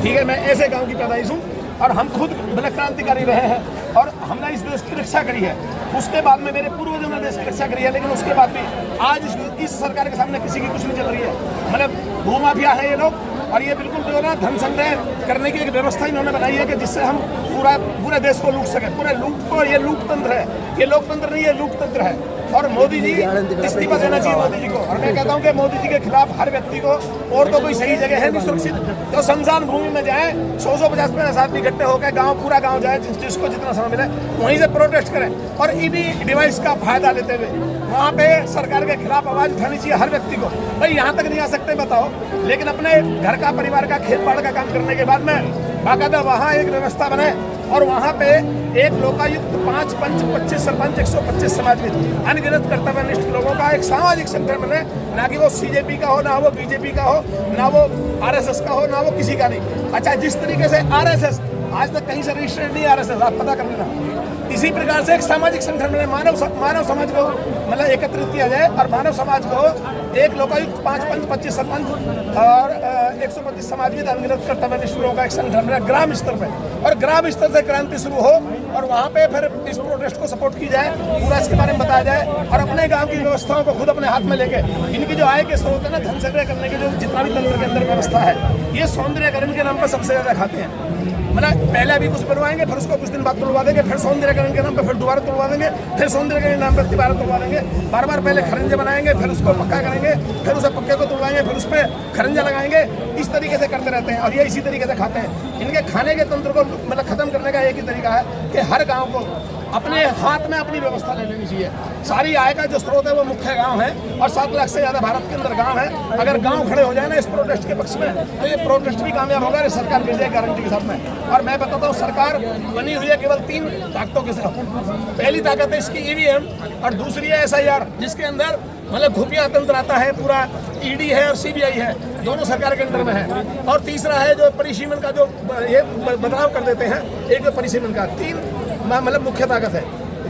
ठीक है, मैं ऐसे गांव की पैदाइश हूँ और हम खुद मतलब क्रांतिकारी रहे हैं और हमने इस देश की रक्षा करी है। उसके बाद में मेरे पूर्वजों ने देश की रक्षा करी है, लेकिन उसके बाद भी आज इस सरकार के सामने किसी की कुछ नहीं चल रही है। मतलब भूमाफिया है ये लोग, और ये बिल्कुल जो है ना धन संग्रह करने की एक व्यवस्था इन्होंने बनाई है कि जिससे हम पूरे देश को लूट सके। पूरे लूट को ये लूटतंत्र है, ये लोकतंत्र नहीं, ये लूटतंत्र है। और मोदी जी इस्तीफा देना चाहिए मोदी जी को। और मैं कहता हूँ कि मोदी जी के खिलाफ हर व्यक्ति को, और तो कोई सही जगह है नहीं सुरक्षित, तो शमशान भूमि में जाए, 100-150 आदमी इकट्ठे होकर गांव पूरा गांव जाए, जिसको जितना समय मिले वहीं से प्रोटेस्ट करें और इन्हीं डिवाइस का फायदा लेते हुए वहाँ पे सरकार के खिलाफ आवाज उठानी चाहिए हर व्यक्ति को। भाई यहाँ तक नहीं आ सकते बताओ, लेकिन अपने घर का, परिवार का, खेत बाड़ का काम करने के बाद में बाकायदा वहाँ एक व्यवस्था बने और वहाँ पे एक लोकायुक्त, 5 पंच, 25 सरपंच, 125 समाजविद, अनगिनत कर्तव्यनिष्ठ लोगों का एक सामाजिक संगठन बने, ना कि वो सीजेपी का हो, ना वो बीजेपी का हो, ना वो आरएसएस का हो, ना वो किसी का नहीं। अच्छा, जिस तरीके से आरएसएस आज तक कहीं से रजिस्टर्ड नहीं, आरएसएस आप पता कर लेना। इसी प्रकार से एक सामाजिक संगठन में मानव समाज को मतलब एकत्रित किया जाए और मानव समाज को एक लोकायुक्त, 5 पंच, 25 सरपंच और 125 समाजविद, अनगिनत कर्तव्यनिष्ठ लोगों का एक संगठन है ग्राम स्तर पे, और ग्राम स्तर से क्रांति शुरू हो और वहाँ पे फिर इस प्रोटेस्ट को सपोर्ट की जाए, पूरा इसके बारे में बताया जाए और अपने गांव की व्यवस्थाओं को खुद अपने हाथ में लेके इनकी जो आय के स्रोत है ना, धन संग्रह करने के जो जितना भी तंत्र के अंदर व्यवस्था है, ये सौंदर्यकरण के नाम पर सबसे ज्यादा खाते हैं। मतलब पहले अभी कुछ बनवाएंगे, फिर उसको कुछ दिन बाद तोड़वा देंगे, फिर सौंदर्यकरण के नाम पे फिर दोबारा तोड़वा देंगे, फिर सौंदर्यकरण के नाम पे दोबारा तोड़वा देंगे, बार बार पहले खरंजे बनाएंगे, फिर उसको पक्का करेंगे, फिर उसे पक्के को तोड़वाएंगे, फिर उस पर खरंजा लगाएंगे। इस तरीके से करते रहते हैं और ये इसी तरीके से खाते हैं। इनके खाने के तंत्र को मतलब खत्म करने का एक ही तरीका है कि हर गाँव को अपने हाथ में अपनी व्यवस्था ले लेनी चाहिए। सारी आय का जो स्रोत है वो मुख्य गांव है और 7 लाख से ज्यादा भारत के अंदर गांव है। अगर गांव खड़े हो जाए ना इस प्रोटेस्ट के पक्ष में, तो ये प्रोटेस्ट भी कामयाब होगा, सरकार मिल जाए गारंटी के साथ में। और मैं बताता हूँ, सरकार बनी हुई है केवल 3 ताकतों के साथ। पहली ताकत है इसकी ईवीएम और दूसरी है SIR, जिसके अंदर मतलब खुफिया तंत्र आता है, पूरा ईडी है और सीबीआई है, दोनों सरकार के अंडर में है। और तीसरा है जो परिसीमन का जो ये बदलाव कर देते हैं, एक परिसीमन का। 3 मतलब मुख्य ताकत है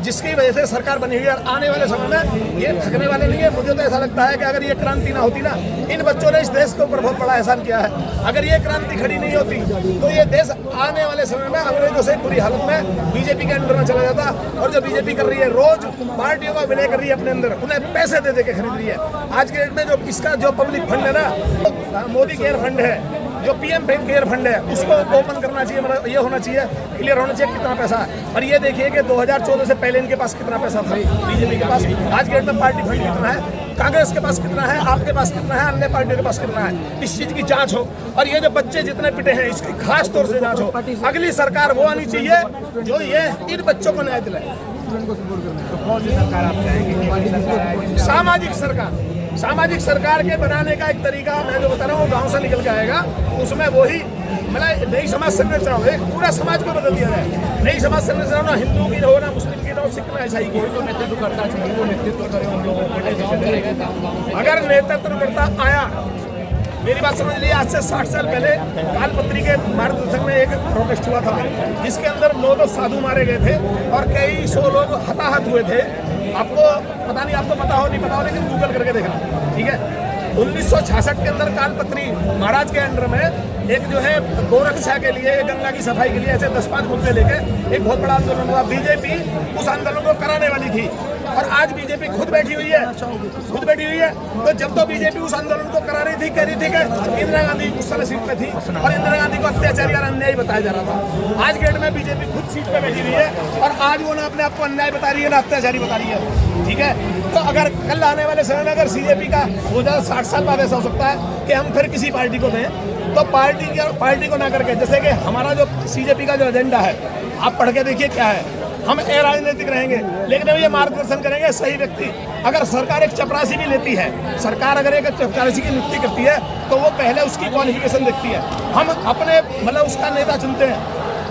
जिसकी वजह से सरकार बनी हुई है। और आने वाले समय में ये थकने वाले नहीं है। मुझे तो ऐसा लगता है कि अगर ये क्रांति ना होती ना, इन बच्चों ने इस देश के ऊपर बहुत बड़ा एहसान किया है। अगर ये क्रांति खड़ी नहीं होती तो ये देश आने वाले समय में अंग्रेजों से बुरी हालत में बीजेपी के अंडर में चला जाता। और जो बीजेपी कर रही है, रोज पार्टियों का विलय कर रही है अपने अंदर, उन्हें पैसे दे दे के खरीद रही है। आज के डेट में जो इसका जो पब्लिक फंड है ना, मोदी केयर फंड है, जो PM केयर फंड है, उसको ओपन करना चाहिए। मतलब ये होना चाहिए, क्लियर होना चाहिए कितना पैसा है। और ये देखिए कि 2014 से पहले इनके पास कितना पैसा था बीजेपी के पास, आज के डेट में पार्टी फंड कितना है, कांग्रेस के पास कितना है, आपके पास कितना है, अन्य पार्टियों के पास कितना है। इस चीज की जांच हो और ये जो बच्चे जितने पिटे हैं इसकी खास तौर से जांच हो। अगली सरकार वो आनी चाहिए जो ये इन बच्चों को न्याय दिलाए। सामाजिक सरकार के बनाने का एक तरीका मैं जो बता रहा हूँ, गांव से निकल के आएगा। उसमें वही मतलब नई समाज संरचना हो, एक पूरा समाज को बदल दिया जाए। नई समाज संरचना ना हिंदू की हो, ना मुस्लिम की, ना सिख, ना ईसाई की। नेतृत्व करता चाहिए, वो नेतृत्व करे उन लोगों को। अगर नेतृत्व करता आया, मेरी बात समझ लीजिए, आज से 60 साल पहले कालपत्री के मार्गदर्शन में एक प्रोटेस्ट हुआ था, जिसके अंदर 9 साधु मारे गए थे और कई 100 लोग हताहत हुए थे। आपको पता नहीं, आपको पता हो नहीं पता हो, लेकिन गूगल करके देखना, ठीक है। 1966 के अंदर कालपत्री महाराज के अंडर में एक जो है गोरक्षा के लिए, गंगा की सफाई के लिए ऐसे 10-5 मुद्दे लेके एक बहुत बड़ा आंदोलन हुआ। बीजेपी उस आंदोलन को कराने वाली थी और आज बीजेपी खुद बैठी हुई है। तो जब तो बीजेपी उस आंदोलन को करा रही थी, कह रही थी कि इंदिरा गांधी उस समय सीट पे थी और इंदिरा गांधी को अत्याचारी और अन्याय बताया जा रहा था। आज के डेट में बीजेपी खुद सीट पे बैठी हुई है और आज वो ना अपने आप को अन्याय बता रही है, ना अत्याचारी बता रही है, ठीक है। तो अगर कल आने वाले समय में अगर CJP का हो जाए, 60 साल बाद ऐसा हो सकता है कि हम फिर किसी पार्टी को दें, तो पार्टी को ना करके, जैसे कि हमारा जो CJP का जो एजेंडा है, आप पढ़ के देखिए क्या है। हम राजनीतिक रहेंगे, लेकिन अब ये मार्गदर्शन करेंगे सही व्यक्ति। अगर सरकार एक चपरासी भी लेती है, सरकार अगर एक चपरासी की नियुक्ति करती है, तो वो पहले उसकी क्वालिफिकेशन देखती है। हम अपने मतलब उसका नेता चुनते हैं,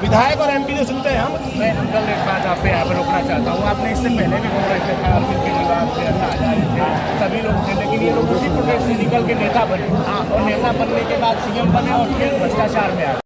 विधायक और MP जो चुनते हैं हम। मैं अंकल एक बात आप पे यहाँ पर रोकना चाहता हूँ। आपने इससे पहले भी बोल रहे थे अरविंद केजरीवाल से अन्ना हजारे थे, सभी लोग थे, लेकिन ये लोग उसी प्रोटेस्ट से निकल के नेता बने। हाँ, और नेता बनने के बाद CM बने और फिर भ्रष्टाचार में आए।